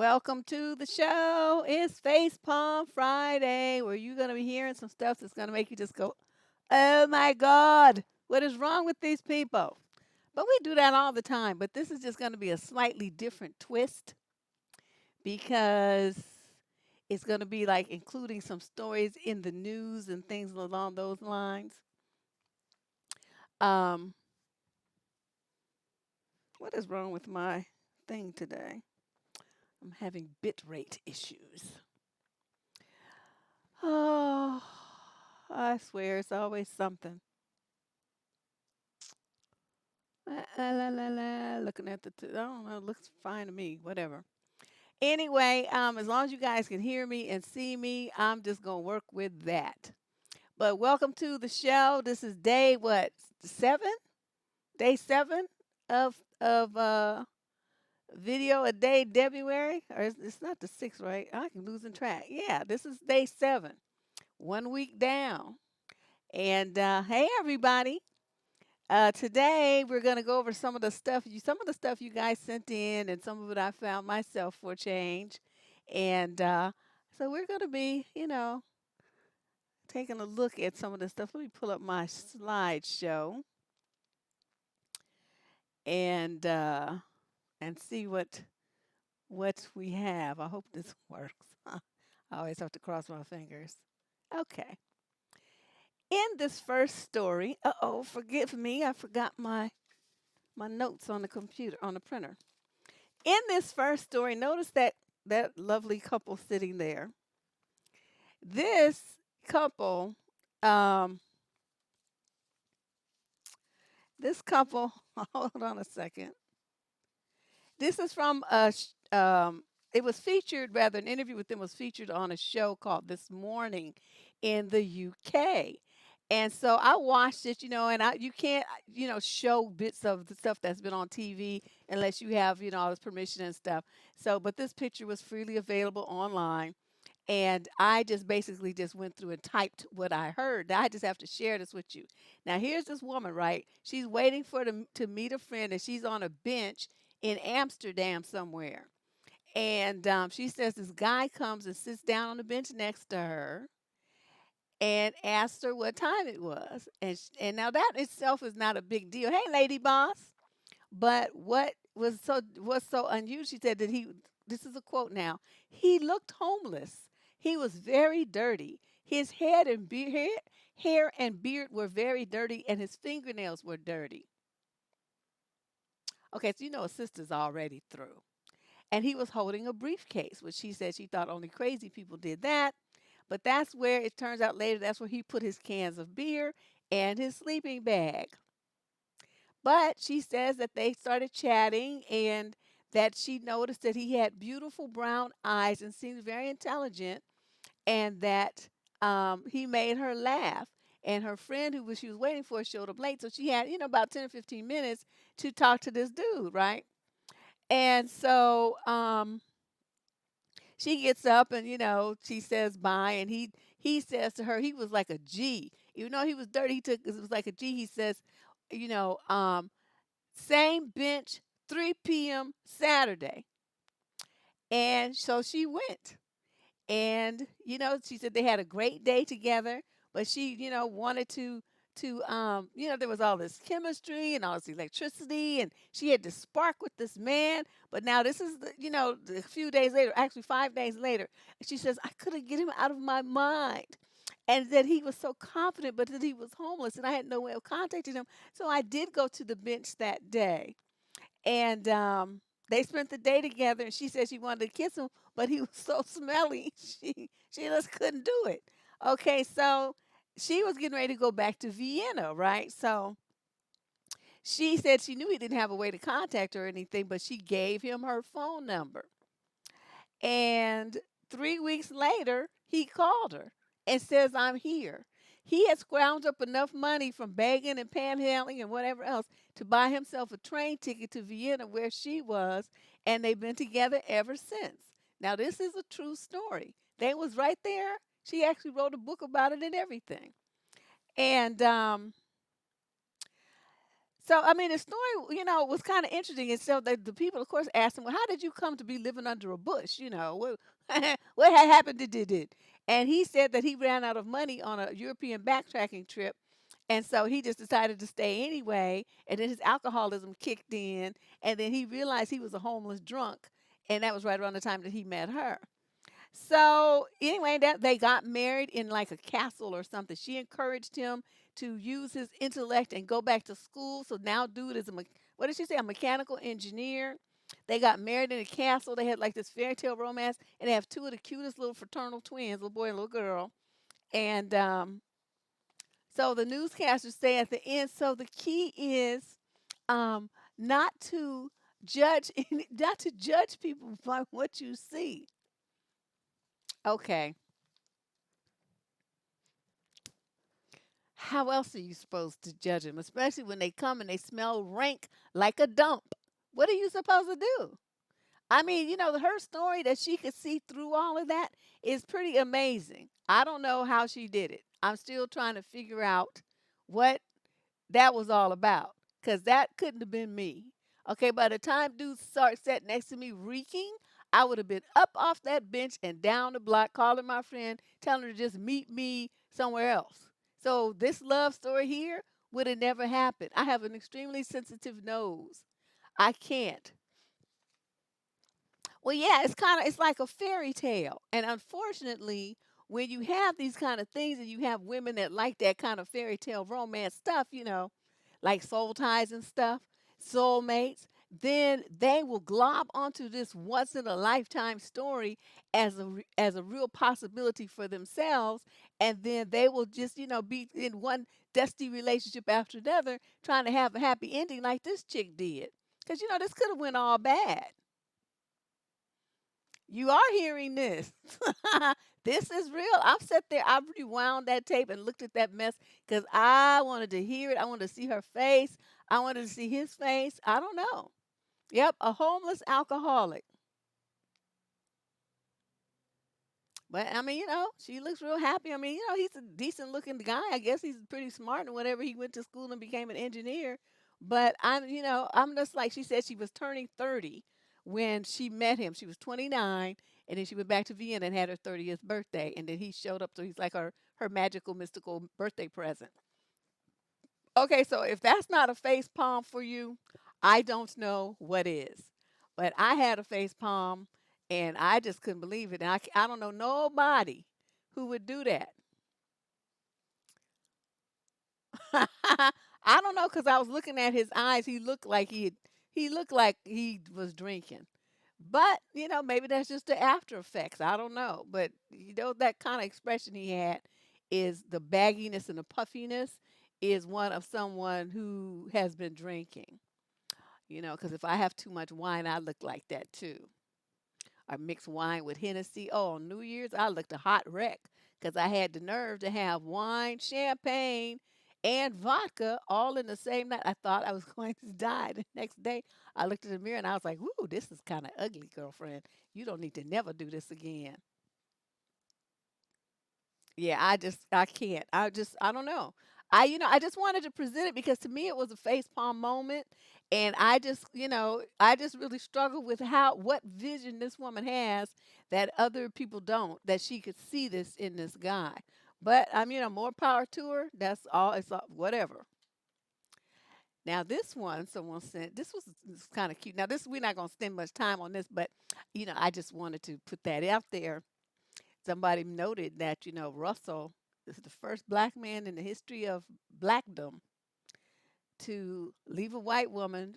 Welcome to the show. It's FacePalm Friday, where you're going to be hearing some stuff that's going to make you just go, oh my God, what is wrong with these people? But we do that all the time. But this is just going to be a slightly different twist because it's going to be like including some stories in the news and things along those lines. Um, what is wrong with my thing today? I'm having bit rate issues. Oh, I swear it's always something. La, la, la. Looking at I don't know, it looks fine to me, whatever. Anyway, as long as you guys can hear me and see me, I'm just gonna work with that. But welcome to the show. This is day what, 7? Day 7 of video a day February, or it's not the 6th, right? I can losing track. Yeah, this is day 7, 1 week down. And hey, everybody. Today we're gonna go over some of the stuff you guys sent in, and some of it I found myself for a change. And so we're gonna be, taking a look at some of the stuff. Let me pull up my slideshow and uh, and see what we have. I hope this works. I always have to cross my fingers. Okay. In this first story, uh-oh, forgive me, I forgot my notes on the computer on the printer. In this first story, notice that lovely couple sitting there. This couple, um, this couple, hold on a second. This is from it was featured, rather, an interview with them was featured on a show called This Morning in the UK. And so I watched it, and you can't, show bits of the stuff that's been on TV unless you have, all this permission and stuff. So, but this picture was freely available online. And I just basically just went through and typed what I heard. Now I just have to share this with you. Now here's this woman, right? She's waiting to meet a friend, and she's on a bench in Amsterdam somewhere. And she says this guy comes and sits down on the bench next to her and asks her what time it was. And now that itself is not a big deal. Hey, lady boss. But what was so unusual? She said that he. This is a quote now. He looked homeless. He was very dirty. His hair and beard were very dirty, and his fingernails were dirty. Okay, so a sister's already through. And he was holding a briefcase, which she said she thought only crazy people did that. But that's where it turns out later. That's where he put his cans of beer and his sleeping bag. But she says that they started chatting and that she noticed that he had beautiful brown eyes and seemed very intelligent, and that he made her laugh. And her friend she was waiting for showed up late. So she had, about 10 or 15 minutes to talk to this dude, right? And so she gets up and, she says bye. And he says to her, he was like a G. Even though he was dirty, it was like a G. He says, you know, um, same bench, 3 p.m. Saturday. And so she went. And, she said they had a great day together, but she, wanted to there was all this chemistry and all this electricity, and she had to spark with this man. But now this is a few days later, actually 5 days later, she says, I couldn't get him out of my mind. And that he was so confident, but that he was homeless, and I had no way of contacting him. So I did go to the bench that day, and they spent the day together. And she said she wanted to kiss him, but he was so smelly, she just couldn't do it. Okay, so she was getting ready to go back to Vienna, right? So she said she knew he didn't have a way to contact her or anything, but she gave him her phone number. And 3 weeks later, he called her and says, I'm here. He had scrounged up enough money from begging and panhandling and whatever else to buy himself a train ticket to Vienna where she was, and they've been together ever since. Now, this is a true story. They was right there. She actually wrote a book about it and everything. And So I mean, the story, was kind of interesting. And so the people, of course, asked him, "Well, how did you come to be living under a bush? What what had happened to did it?" And he said that he ran out of money on a European backtracking trip, and so he just decided to stay anyway. And then his alcoholism kicked in, and then he realized he was a homeless drunk, and that was right around the time that he met her. So anyway, that they got married in like a castle or something. She encouraged him to use his intellect and go back to school. So now dude is what did she say? A mechanical engineer. They got married in a castle. They had like this fairy tale romance, and they have two of the cutest little fraternal twins, little boy and little girl. And so the newscasters say at the end, so the key is um, not to not to judge people by what you see. Okay. How else are you supposed to judge them, especially when they come and they smell rank like a dump? What are you supposed to do? I mean, her story that she could see through all of that is pretty amazing. I don't know how she did it. I'm still trying to figure out what that was all about because that couldn't have been me. Okay, by the time dude started sat next to me reeking, I would have been up off that bench and down the block calling my friend, telling her to just meet me somewhere else. So this love story here would have never happened. I have an extremely sensitive nose. I can't. Well, yeah, it's like a fairy tale. And unfortunately, when you have these kind of things and you have women that like that kind of fairy tale romance stuff, like soul ties and stuff, soulmates, then they will glob onto this once in a lifetime story as a real possibility for themselves, and then they will just, be in one dusty relationship after another trying to have a happy ending like this chick did. Cuz this could have went all bad. You are hearing this. This is real. I've sat there, I've rewound that tape and looked at that mess because I wanted to hear it. I wanted to see her face. I wanted to see his face. I don't know. Yep, a homeless alcoholic. But I mean, she looks real happy. I mean, he's a decent looking guy. I guess he's pretty smart and whatever. He went to school and became an engineer. But I'm just like she said she was turning 30 when she met him. She was 29 and then she went back to Vienna and had her 30th birthday and then he showed up so he's like her magical mystical birthday present. Okay, so if that's not a face palm for you, I don't know what is. But I had a face palm and I just couldn't believe it. And I don't know nobody who would do that. I don't know because I was looking at his eyes. He looked like he was drinking. But maybe that's just the after effects. I don't know. But that kind of expression he had is the bagginess and the puffiness is one of someone who has been drinking. Because if I have too much wine, I look like that too. I mix wine with Hennessy. Oh, on New Year's, I looked a hot wreck because I had the nerve to have wine, champagne, and vodka all in the same night. I thought I was going to die. The next day, I looked in the mirror and I was like, "Ooh, this is kind of ugly, girlfriend. You don't need to never do this again." Yeah, I can't. I don't know. I just wanted to present it because to me it was a face palm moment, and I just really struggle with what vision this woman has that other people don't, that she could see this in this guy. But more power to her. That's all. It's all, whatever. Now this one, someone sent. This was kind of cute. Now this we're not gonna spend much time on this, but I just wanted to put that out there. Somebody noted that, Russell is the first black man in the history of blackdom to leave a white woman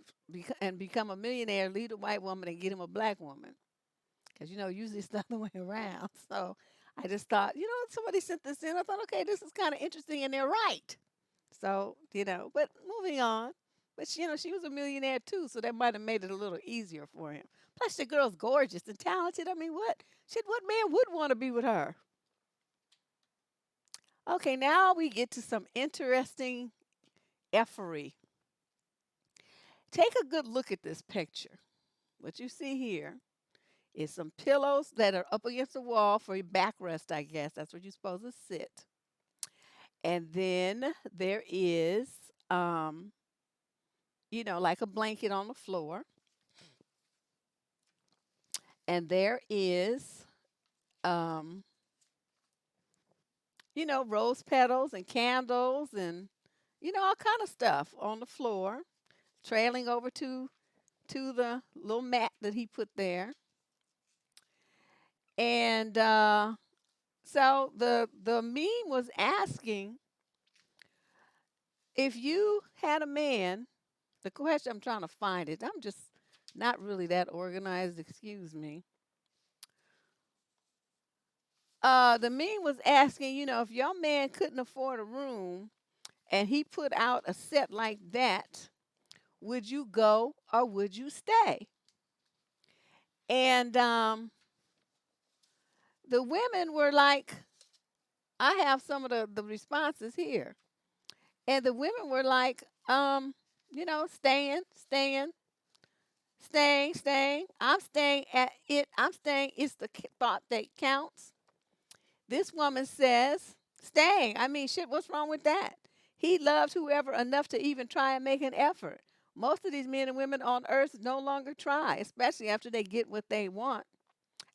and become a millionaire, leave a white woman and get him a black woman. Because, usually it's the other way around. So I just thought, somebody sent this in. I thought, okay, this is kind of interesting and they're right. So, but moving on. But, she was a millionaire too. So that might have made it a little easier for him. Plus, the girl's gorgeous and talented. I mean, what man would want to be with her? Okay, now we get to some interesting effery. Take a good look at this picture. What you see here is some pillows that are up against the wall for your backrest, I guess. That's where you're supposed to sit. And then there is like a blanket on the floor, and there is, um, rose petals and candles and, all kind of stuff on the floor, trailing over to the little mat that he put there. And so the meme was asking, if you had a man, the question, I'm trying to find it. I'm just not really that organized, excuse me. The meme was asking, if your man couldn't afford a room and he put out a set like that, would you go or would you stay? And the women were like, I have some of the responses here. And the women were like, staying, staying, staying, staying. I'm staying at it. I'm staying. It's the thought that counts. This woman says, staying. I mean, shit, what's wrong with that? He loved whoever enough to even try and make an effort. Most of these men and women on earth no longer try, especially after they get what they want.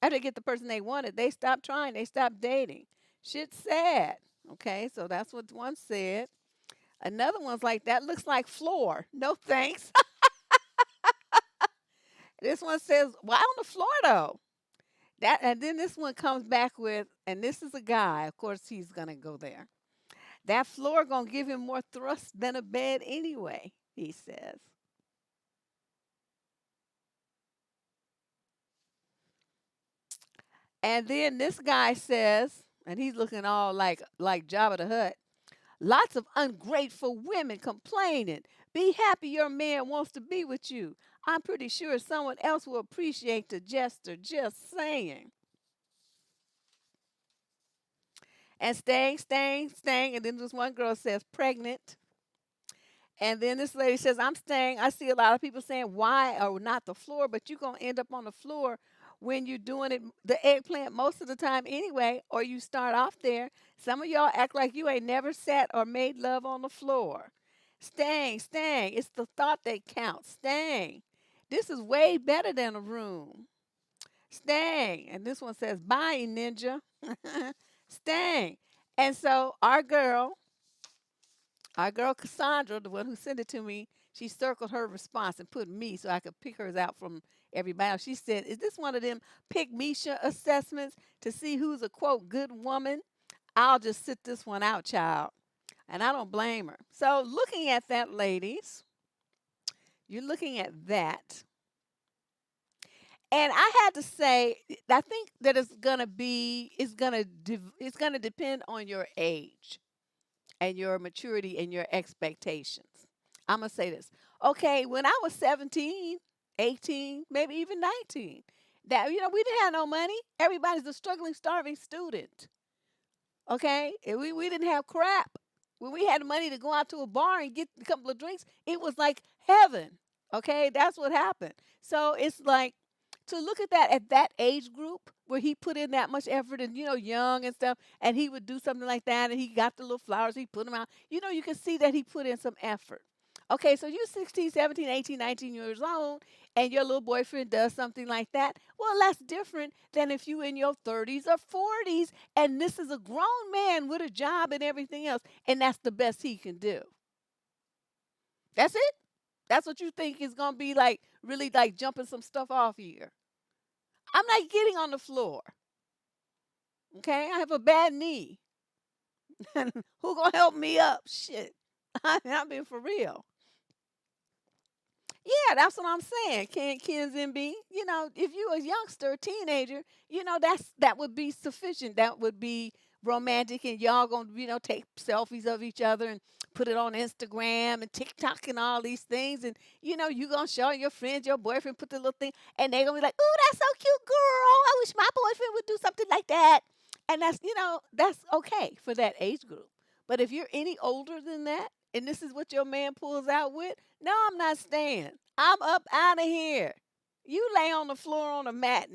After they get the person they wanted, they stop trying, they stop dating. Shit's sad. Okay, so that's what one said. Another one's like, that looks like floor. No thanks. This one says, why on the floor though? That, and then this one comes back with, and this is a guy, of course he's gonna go there. That floor gonna give him more thrust than a bed anyway, he says. And then this guy says, and he's looking all like Jabba the Hutt. Lots of ungrateful women complaining. Be happy your man wants to be with you. I'm pretty sure someone else will appreciate the gesture. Just saying. And staying, staying, staying. And then this one girl says, pregnant. And then this lady says, I'm staying. I see a lot of people saying, why or not the floor, but you're going to end up on the floor when you're doing it, the eggplant, most of the time anyway, or you start off there. Some of y'all act like you ain't never sat or made love on the floor. Staying, staying. It's the thought that counts. Staying. This is way better than a room. Staying. And this one says, bye, ninja. Staying. And so our girl Cassandra, the one who sent it to me, she circled her response and put me so I could pick hers out from everybody else. She said, is this one of them pick Misha assessments to see who's a quote good woman? I'll just sit this one out, child. And I don't blame her. So looking at that, ladies, you're looking at that. And I had to say, I think that it's gonna depend on your age and your maturity and your expectations. I'm going to say this. Okay, when I was 17, 18, maybe even 19, that we didn't have no money. Everybody's a struggling, starving student. Okay? And we didn't have crap. When we had money to go out to a bar and get a couple of drinks, it was like heaven. Okay? That's what happened. So it's like to look at that age group where he put in that much effort and young and stuff, and he would do something like that and he got the little flowers, he put them out, you can see that he put in some effort. Okay, so you're 16, 17, 18, 19 years old and your little boyfriend does something like that. Well, that's different than if you in your 30s or 40s and this is a grown man with a job and everything else, and that's the best he can do. That's it. That's what you think is going to be like, really like jumping some stuff off here. I'm not getting on the floor. Okay, I have a bad knee. Who gonna help me up? Shit, I'm being for real. Yeah, that's what I'm saying. Can Ken's MB? If you a youngster, teenager, that would be sufficient. That would be romantic, and y'all gonna take selfies of each other and put it on Instagram and TikTok and all these things, and you gonna show your friends, your boyfriend, put the little thing, and they gonna be like, "Ooh, that's so cute, girl. I wish my boyfriend would do something like that." And that's okay for that age group. But if you're any older than that, and this is what your man pulls out with, no, I'm not staying. I'm up out of here. You lay on the floor on a mat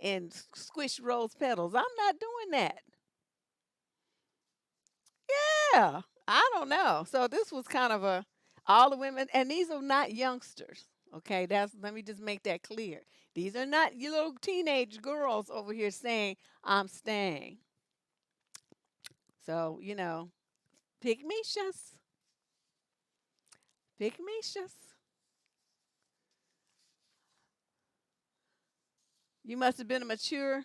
and squish rose petals. I'm not doing that. Yeah, I don't know. So this was kind of a. All the women, and these are not youngsters. Okay, that's let me just make that clear. These are not you little teenage girls over here saying I'm staying. So pygmishas, pygmishas. You must have been a mature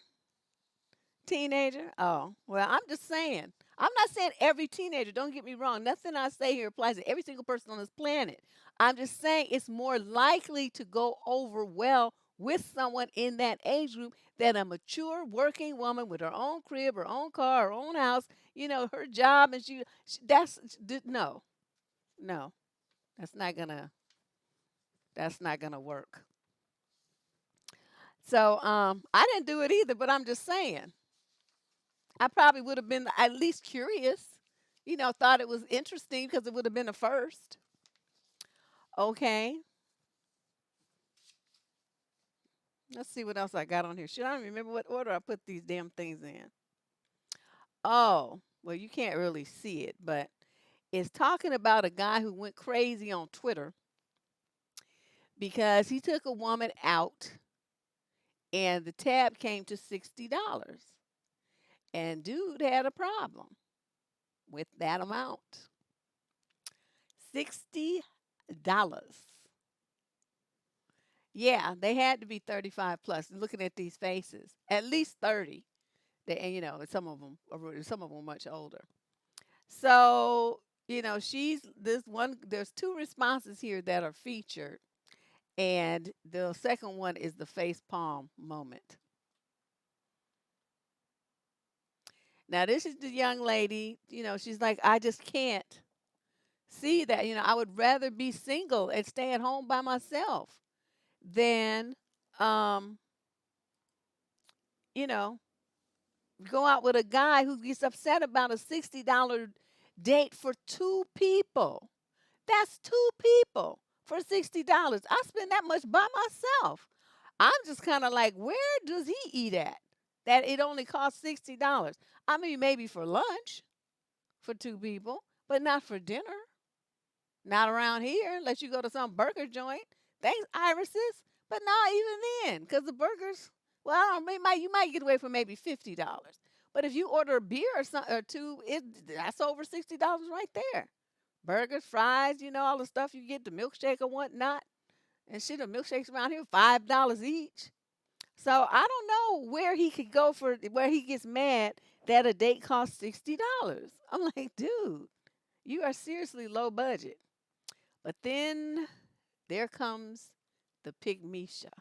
teenager? Oh, well, I'm just saying. I'm not saying every teenager, don't get me wrong. Nothing I say here applies to every single person on this planet. I'm just saying it's more likely to go over well with someone in that age group than a mature working woman with her own crib, her own car, her own house, her job, and no, no, that's not gonna, that's not gonna work. So, I didn't do it either, but I'm just saying. I probably would have been at least curious, thought it was interesting because it would have been a first. Okay, let's see what else I got on here. Should I don't remember what order I put these damn things in? Oh, well, you can't really see it, but it's talking about a guy who went crazy on Twitter because he took a woman out and the tab came to $60. And dude had a problem with that amount. $60. Yeah, they had to be 35 plus. Looking at these faces, at least 30. And some of them much older. So, she's this one. There's two responses here that are featured, and the second one is the face palm moment. Now, this is the young lady. She's like, I just can't see that. I would rather be single and stay at home by myself than, um, you know, go out with a guy who gets upset about a $60 date for two people. That's two people for $60. I spend that much by myself. I'm just kind of like, where does he eat at? That it only costs $60. I mean, maybe for lunch for two people, but not for dinner. Not around here, unless you go to some burger joint. Thanks, irises, but not even then, because the burgers. Well, I don't know, you might get away for maybe $50, but if you order a beer or two, that's over $60 right there. Burgers, fries, all the stuff you get, the milkshake or whatnot, and shit. The milkshakes around here $5 each. So I don't know where he could go for where he gets mad that a date costs $60. I'm like, dude, you are seriously low budget. But then there comes the pygmisha.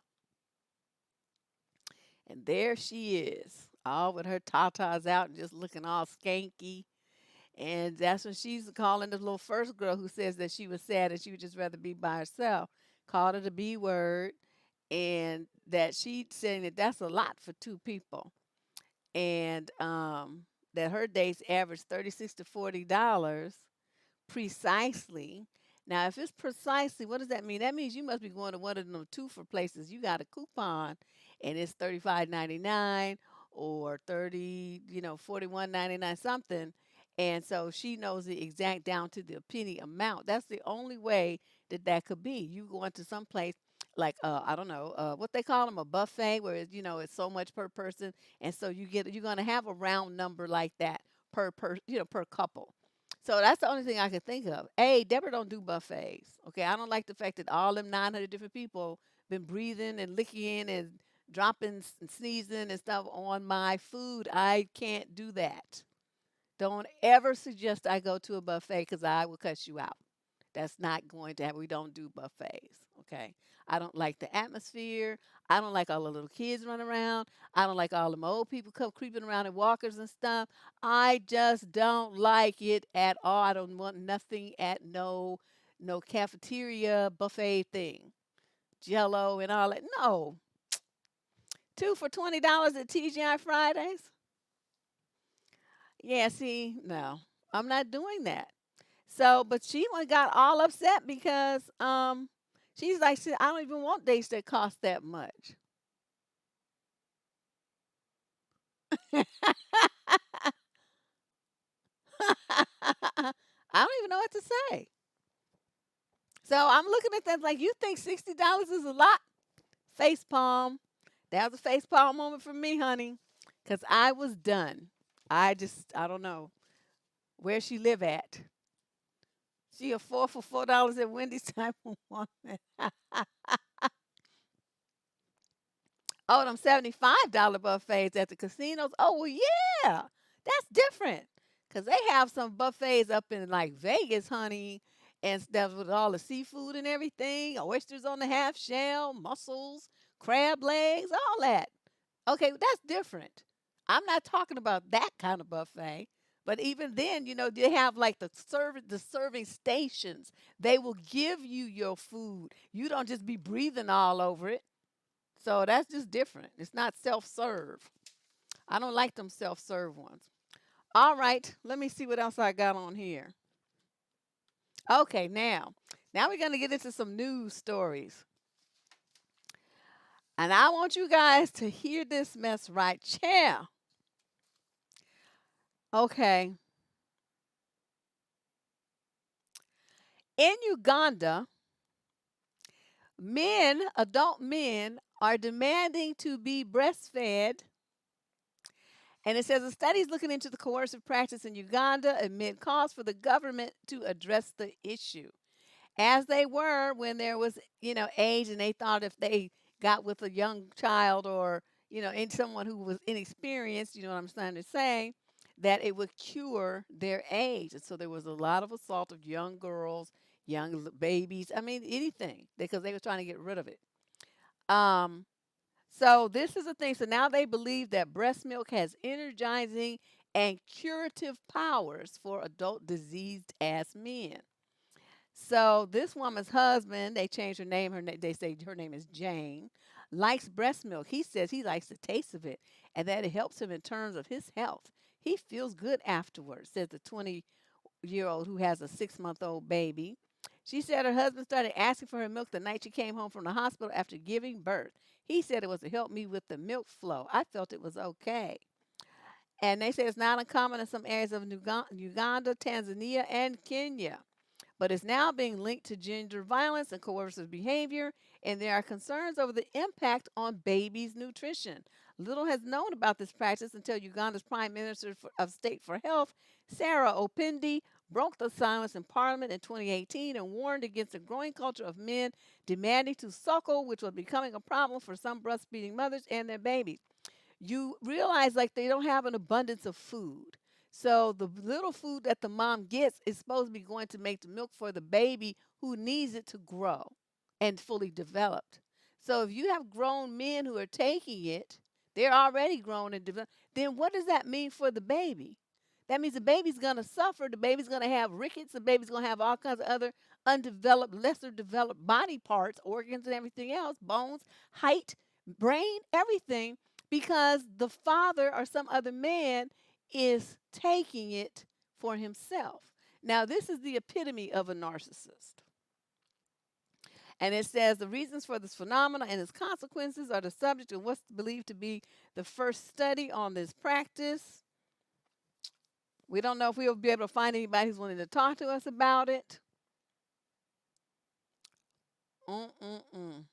And there she is, all with her tatas out and just looking all skanky. And that's when she's calling the little first girl who says that she was sad and she would just rather be by herself. Called her the B word. And that she saying that that's a lot for two people. And that her dates average 36 to $40 precisely. Now, if it's precisely, what does that mean? That means you must be going to one of them two for places. You got a coupon and it's 35.99 or 30, 41.99 something. And so she knows the exact down to the penny amount. That's the only way that could be. You go into some place like I don't know what they call them, a buffet where it's so much per person, and so you're gonna have a round number like that per couple. So that's the only thing I could think of. Hey, Deborah don't do buffets. Okay, I don't like the fact that all them 900 different people been breathing and licking and dropping and sneezing and stuff on my food. I can't do that. Don't ever suggest I go to a buffet because I will cuss you out. That's not going to happen. We don't do buffets. Okay. I don't like the atmosphere. I don't like all the little kids running around. I don't like all the old people come creeping around in walkers and stuff. I just don't like it at all. I don't want nothing at no cafeteria buffet thing. Jello and all that. No. Two for $20 at TGI Fridays? Yeah, see, no. I'm not doing that. So, but she one got all upset because she's like, "See, I don't even want dates that cost that much." I don't even know what to say. So I'm looking at that like, you think $60 is a lot? Face palm. That was a face palm moment for me, honey, because I was done. I don't know where she live at. She a four for $4 at Wendy's type of woman. Oh, them $75 buffets at the casinos. Oh, well, yeah, that's different. Cause they have some buffets up in like Vegas, honey, and stuff with all the seafood and everything, oysters on the half shell, mussels, crab legs, all that. Okay, that's different. I'm not talking about that kind of buffet. But even then, they have like the serving stations. They will give you your food. You don't just be breathing all over it. So that's just different. It's not self-serve. I don't like them self-serve ones. All right, let me see what else I got on here. Okay, now we're gonna get into some news stories. And I want you guys to hear this mess right here. Okay. In Uganda, adult men, are demanding to be breastfed. And it says a study is looking into the coercive practice in Uganda amid calls for the government to address the issue. As they were when there was, age, and they thought if they got with a young child or, in someone who was inexperienced, you know what I'm trying to say, that it would cure their age. And so there was a lot of assault of young girls, young babies. I mean, anything because they were trying to get rid of it. Um, so this is the thing. So now they believe that breast milk has energizing and curative powers for adult diseased ass men. So this woman's husband, they changed her name. They say her name is Jane. Likes breast milk. He says he likes the taste of it, and that it helps him in terms of his health. He feels good afterwards. Says the 20-year old who has a 6-month-old baby. She said her husband started asking for her milk the night she came home from the hospital after giving birth. He said it was to help me with the milk flow. I felt it was okay. And they say it's not uncommon in some areas of Uganda, Tanzania, and Kenya, but it's now being linked to gender violence and coercive behavior, and there are concerns over the impact on babies' nutrition. Little has known about this practice until Uganda's Prime Minister of State for Health, Sarah Opindi, broke the silence in Parliament in 2018 and warned against a growing culture of men demanding to suckle, which was becoming a problem for some breastfeeding mothers and their babies. You realize like they don't have an abundance of food. So the little food that the mom gets is supposed to be going to make the milk for the baby who needs it to grow and fully developed. So if you have grown men who are taking it, they're already grown and developed, then what does that mean for the baby? That means the baby's going to suffer. The baby's going to have rickets. The baby's going to have all kinds of other undeveloped, lesser developed body parts, organs, and everything else, bones, height, brain, everything, because the father or some other man is taking it for himself. Now, this is the epitome of a narcissist. And it says the reasons for this phenomena and its consequences are the subject of what's believed to be the first study on this practice. We don't know if we'll be able to find anybody who's willing to talk to us about it. Mm-mm-mm.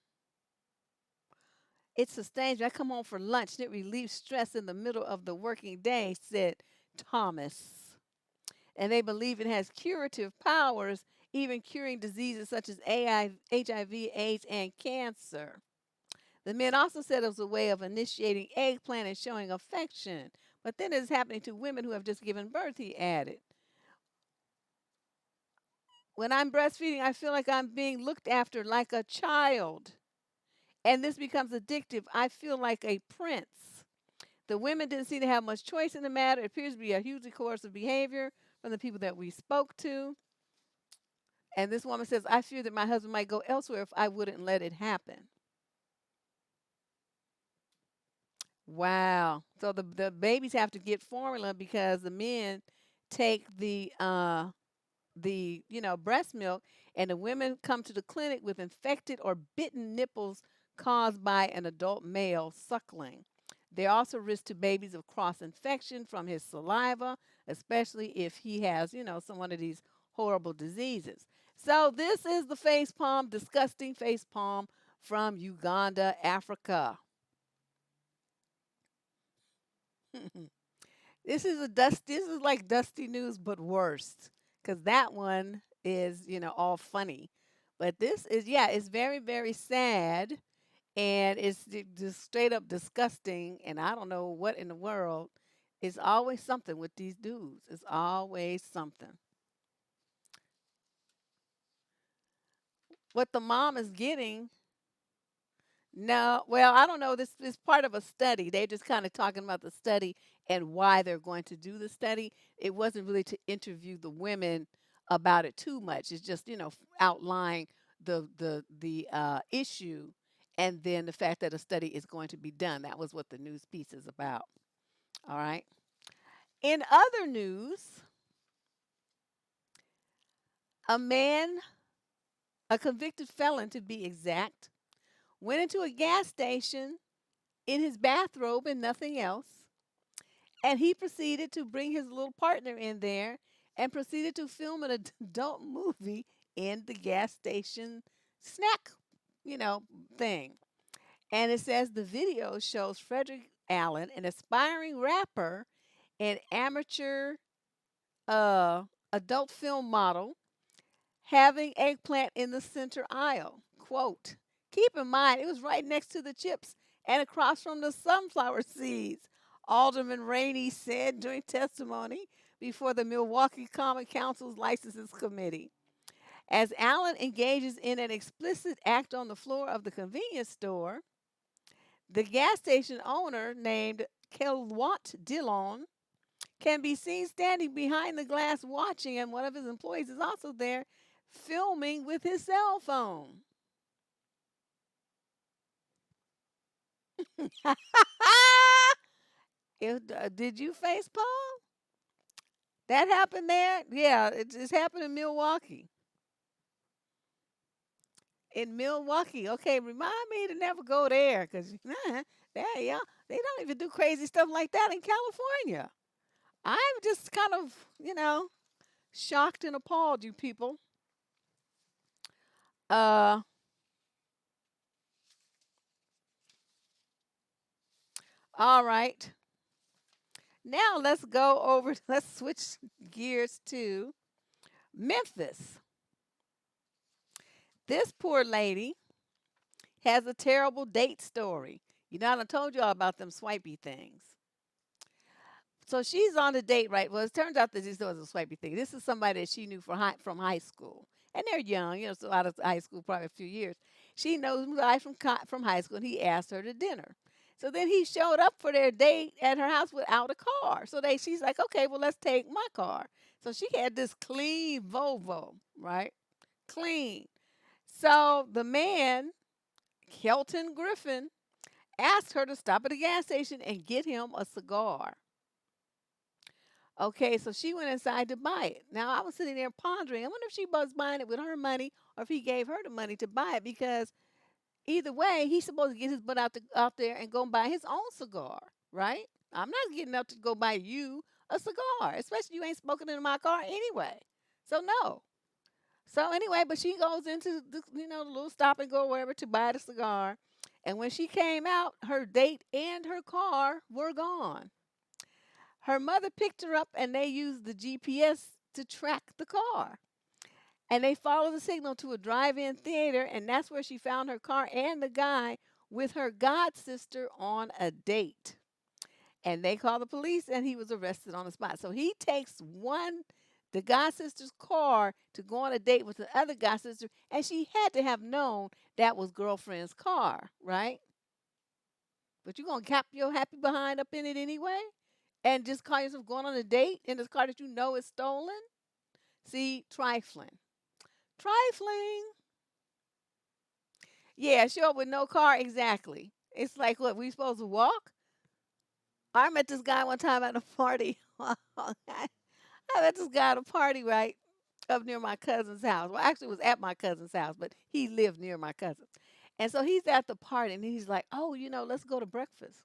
It sustains me. I come home for lunch and it relieves stress in the middle of the working day, said Thomas. And they believe it has curative powers, even curing diseases such as HIV, AIDS, and cancer. The men also said it was a way of initiating eggplant and showing affection. But then it's happening to women who have just given birth, he added. When I'm breastfeeding, I feel like I'm being looked after like a child. And this becomes addictive. I feel like a prince. The women didn't seem to have much choice in the matter. It appears to be a hugely coercive behavior from the people that we spoke to. And this woman says, I fear that my husband might go elsewhere if I wouldn't let it happen. Wow. So the babies have to get formula because the men take the breast milk, and the women come to the clinic with infected or bitten nipples caused by an adult male suckling. There are also risks to babies of cross infection from his saliva, especially if he has some one of these horrible diseases. So this is the face palm, disgusting face palm from Uganda, Africa. This is like Dusty News but worse, because that one is, all funny. But this is, yeah, it's very, very sad, and it's just straight up disgusting, and I don't know what in the world. It's always something with these dudes. It's always something. What the mom is getting. No, well, I don't know. This is part of a study. They're just kind of talking about the study and why they're going to do the study. It wasn't really to interview the women about it too much. It's just, outline the issue, and then the fact that a study is going to be done. That was what the news piece is about. All right. In other news, a man, a convicted felon to be exact, went into a gas station in his bathrobe and nothing else. And he proceeded to bring his little partner in there and proceeded to film an adult movie in the gas station snack, you know, thing. And it says the video shows Frederick Allen, an aspiring rapper and amateur uh, adult film model, having eggplant in the center aisle. Quote, keep in mind, it was right next to the chips and across from the sunflower seeds, Alderman Rainey said during testimony before the Milwaukee Common Council's Licenses Committee. As Allen engages in an explicit act on the floor of the convenience store, the gas station owner, named Kelwant Dillon, can be seen standing behind the glass watching, and one of his employees is also there filming with his cell phone. Did you face palm? That happened there? Yeah, it's happened in Milwaukee. In Milwaukee. Okay, remind me to never go there because yeah, they don't even do crazy stuff like that in California. I'm just kind of, shocked and appalled, you people. Uh, all right. Now let's go over, let's switch gears to Memphis. This poor lady has a terrible date story. I told y'all about them swipey things. So she's on a date, right? Well, it turns out that this was a swipey thing. This is somebody that she knew from high school, and they're young, so out of high school, probably a few years. She knows the guy from high school, and he asked her to dinner. So then he showed up for their date at her house without a car. So she's like, okay, well, let's take my car. So she had this clean Volvo, right? Clean. So the man, Kelton Griffin, asked her to stop at a gas station and get him a cigar. Okay, so she went inside to buy it. Now I was sitting there pondering. I wonder if she was buying it with her money or if he gave her the money to buy it, because either way, he's supposed to get his butt out there and go buy his own cigar, right? I'm not getting up to go buy you a cigar, especially you ain't smoking in my car anyway. So no. So anyway, but she goes into the little stop and go wherever to buy the cigar. And when she came out, her date and her car were gone. Her mother picked her up and they used the GPS to track the car. And they followed the signal to a drive in theater, and that's where she found her car and the guy with her god sister on a date. And they called the police, and he was arrested on the spot. So he takes the god sister's car to go on a date with the other god sister, and she had to have known that was girlfriend's car, right? But you gonna cap your happy behind up in it anyway, and just call yourself going on a date in this car that you know is stolen? See, trifling, trifling. Yeah, show up with no car, exactly. It's like, what, we supposed to walk? I met this guy one time at a party. I met this guy at a party, right, up near my cousin's house. Well, actually, it was at my cousin's house, but he lived near my cousin. And so he's at the party, and he's like, "Oh, let's go to breakfast.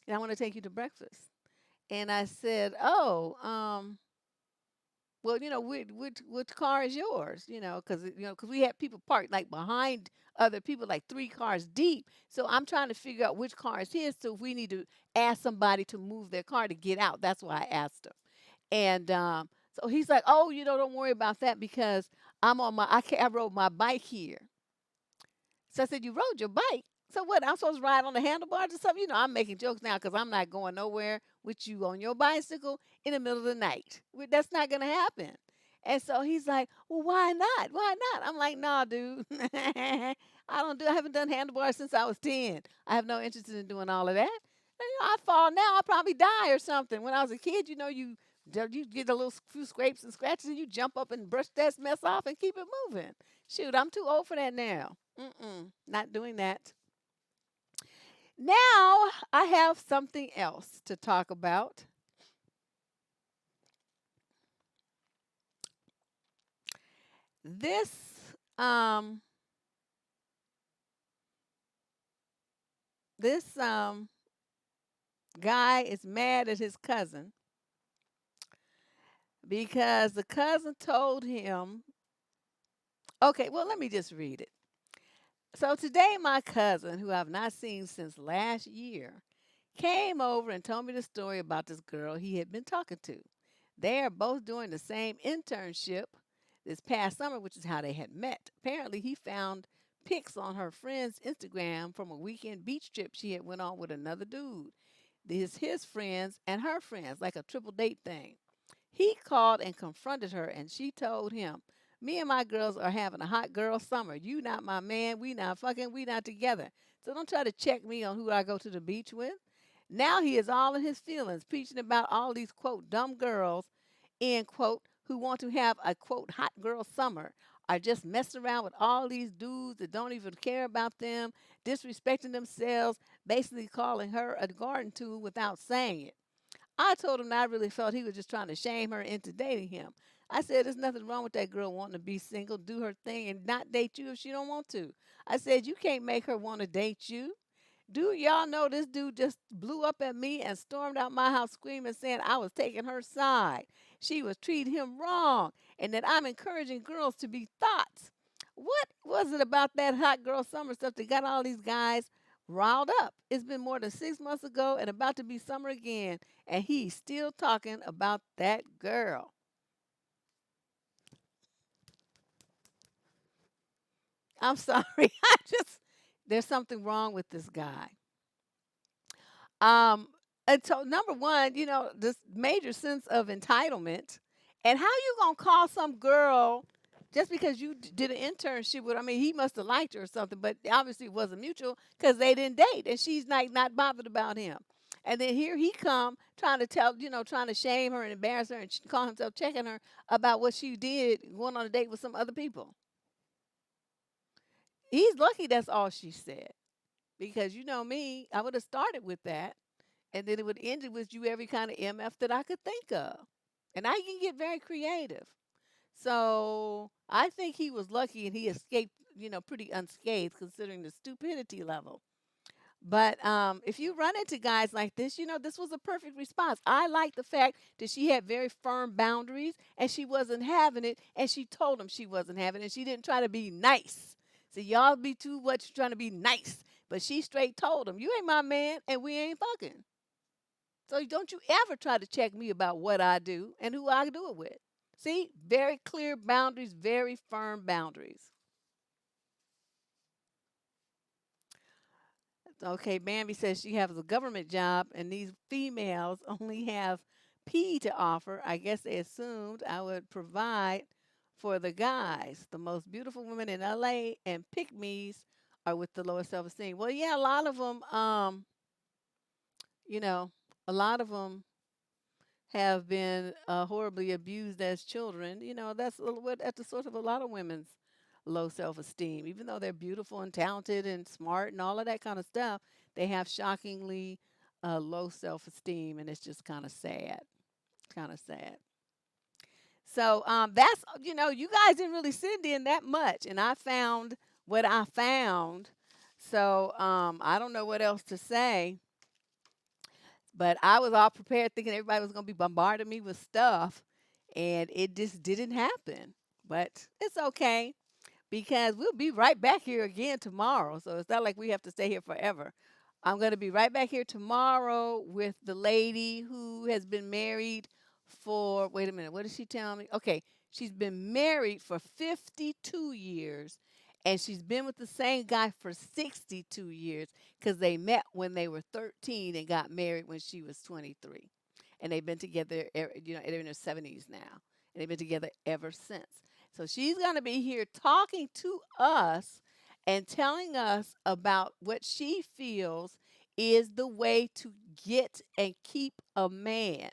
And I want to take you to breakfast." And I said, "Oh, well, which car is yours? Because we had people parked like behind other people, like 3 cars deep. So I'm trying to figure out which car is his. So if we need to ask somebody to move their car to get out, that's why I asked him. And so he's like, "Oh, don't worry about that because I rode my bike here." So I said, "You rode your bike? So what? I'm supposed to ride on the handlebars or something?" I'm making jokes now because I'm not going nowhere with you on your bicycle in the middle of the night. That's not going to happen. And so he's like, "Well, why not? Why not?" I'm like, "Nah, dude. I haven't done handlebars since I was 10. I have no interest in doing all of that. I fall now, I'll probably die or something. When I was a kid, you get a little few scrapes and scratches and you jump up and brush that mess off and keep it moving. Shoot, I'm too old for that now. Not doing that. Now I have something else to talk about. This um this guy is mad at his cousin because the cousin told him, okay, well, let me just read it. So today, my cousin, who I've not seen since last year, came over and told me the story about this girl he had been talking to. They are both doing the same internship this past summer, which is how they had met. Apparently, he found pics on her friend's Instagram from a weekend beach trip she had went on with another dude. His friends and her friends, like a triple date thing. He called and confronted her, and she told him, "Me and my girls are having a hot girl summer. You not my man. We not fucking. We not together. So don't try to check me on who I go to the beach with." Now he is all in his feelings, preaching about all these, quote, dumb girls, end quote, who want to have a, quote, hot girl summer, are just messing around with all these dudes that don't even care about them, disrespecting themselves, basically calling her a garden tool without saying it. I told him that I really felt he was just trying to shame her into dating him. I said, "There's nothing wrong with that girl wanting to be single, do her thing, and not date you if she don't want to." I said, "You can't make her want to date you." Do y'all know this dude just blew up at me and stormed out my house screaming, saying I was taking her side. She was treating him wrong, and that I'm encouraging girls to be thoughts. What was it about that hot girl summer stuff that got all these guys riled up? It's been more than 6 months ago and about to be summer again, and he's still talking about that girl. I'm sorry. There's something wrong with this guy. Um, and so number one, this major sense of entitlement, and how you gonna call some girl just because you did an internship with? I mean, he must have liked her or something, but obviously it wasn't mutual because they didn't date, and she's like not bothered about him. And then here he come trying to trying to shame her and embarrass her and call himself checking her about what she did going on a date with some other people. He's lucky that's all she said because you know me, I would have started with that and then it would end it with you every kind of MF that I could think of. And I can get very creative. So I think he was lucky and he escaped, pretty unscathed considering the stupidity level. But if you run into guys like this, this was a perfect response. I like the fact that she had very firm boundaries and she wasn't having it, and she told him she wasn't having it, and she didn't try to be nice. So y'all be too much trying to be nice, but she straight told him, "You ain't my man, and we ain't fucking. So don't you ever try to check me about what I do and who I do it with." See, very clear boundaries, very firm boundaries. Okay, Bambi says she has a government job and these females only have P to offer. I guess they assumed I would provide for the guys. The most beautiful women in LA and pick me's are with the lowest self esteem. Well, yeah, a lot of them, you know, a lot of them have been horribly abused as children. That's at the source of a lot of women's low self esteem. Even though they're beautiful and talented and smart and all of that kind of stuff, they have shockingly low self esteem, and it's just kind of sad. Kind of sad. So that's you guys didn't really send in that much, and I found what I found. So I don't know what else to say. But I was all prepared thinking everybody was going to be bombarding me with stuff. and it just didn't happen. But it's okay because we'll be right back here again tomorrow. So it's not like we have to stay here forever. I'm going to be right back here tomorrow with the lady who has been married for, wait a minute, what did she tell me? Okay, she's been married for 52 years and she's been with the same guy for 62 years because they met when they were 13 and got married when she was 23. And they've been together, they're in their 70s now. And they've been together ever since. So she's going to be here talking to us and telling us about what she feels is the way to get and keep a man.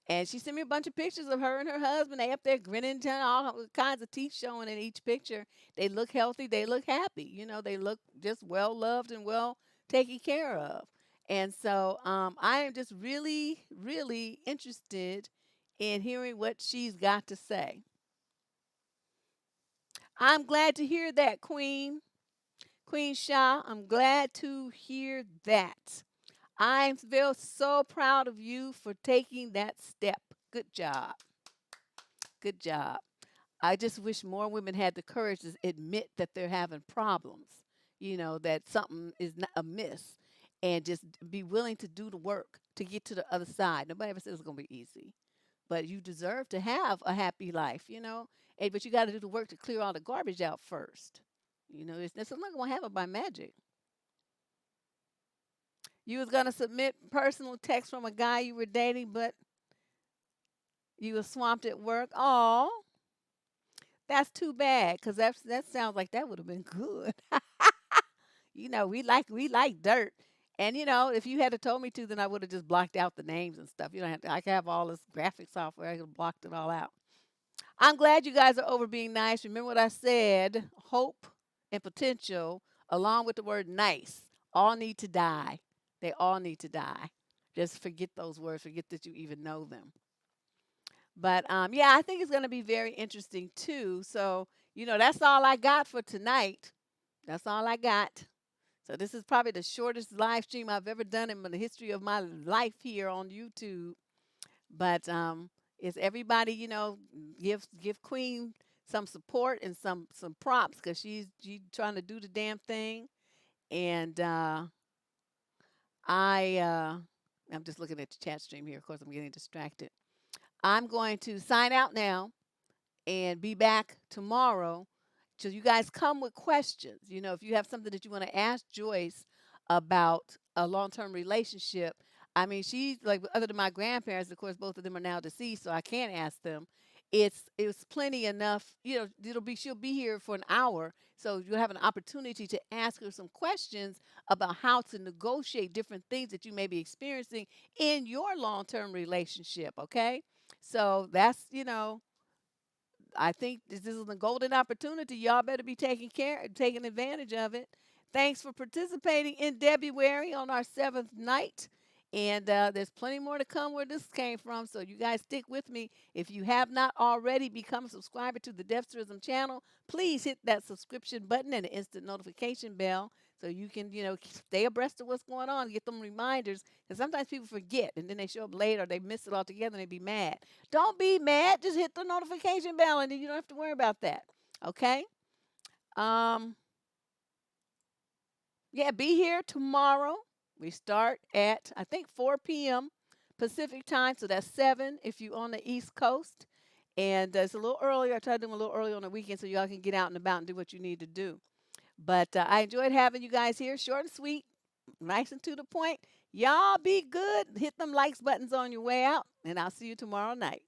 And she sent me a bunch of pictures of her and her husband. They up there grinning, telling all kinds of teeth showing in each picture. They look healthy. They look happy. They look just well loved and well taken care of. And so I am just really, really interested in hearing what she's got to say. I'm glad to hear that, Queen. Queen Shah, I'm glad to hear that. I feel so proud of you for taking that step. Good job. Good job. I just wish more women had the courage to admit that they're having problems, that something is not amiss, and just be willing to do the work to get to the other side. Nobody ever says it's going to be easy, but you deserve to have a happy life. But you got to do the work to clear all the garbage out first. It's not going to happen by magic. You was going to submit personal text from a guy you were dating, but you were swamped at work. Oh, that's too bad because that sounds like that would have been good. We like dirt. And if you had told me to, then I would have just blocked out the names and stuff. You don't have to. I can have all this graphic software. I could have blocked it all out. I'm glad you guys are over being nice. Remember what I said: hope and potential, along with the word nice, all need to die. They all need to die. Just forget those words. Forget that you even know them. But yeah, I think it's going to be very interesting too. So that's all I got for tonight. That's all I got. So this is probably the shortest live stream I've ever done in the history of my life here on YouTube. But is everybody, give Queen some support and some props because she's trying to do the damn thing. And I'm just looking at the chat stream here. Of course, I'm getting distracted. I'm going to sign out now and be back tomorrow. So you guys come with questions. If you have something that you want to ask Joyce about a long-term relationship, I mean, she's like other than my grandparents, of course, both of them are now deceased, so I can't ask them. It's plenty enough. She'll be here for an hour, so you'll have an opportunity to ask her some questions about how to negotiate different things that you may be experiencing in your long-term relationship. Okay, so that's I think this is a golden opportunity. Y'all better be taking advantage of it. Thanks for participating in February on our seventh night. And there's plenty more to come where this came from. So you guys stick with me. If you have not already become a subscriber to the Deaf Tourism channel, please hit that subscription button and the instant notification bell so you can, stay abreast of what's going on, get them reminders. Because sometimes people forget and then they show up late or they miss it altogether and they be mad. Don't be mad. Just hit the notification bell and then you don't have to worry about that. Okay? Um, yeah, be here tomorrow. We start at, I think, 4 p.m. Pacific time. So that's 7 if you're on the East Coast. And it's a little earlier. I try to do them a little early on the weekend so y'all can get out and about and do what you need to do. But I enjoyed having you guys here. Short and sweet, nice and to the point. Y'all be good. Hit them likes buttons on your way out. And I'll see you tomorrow night.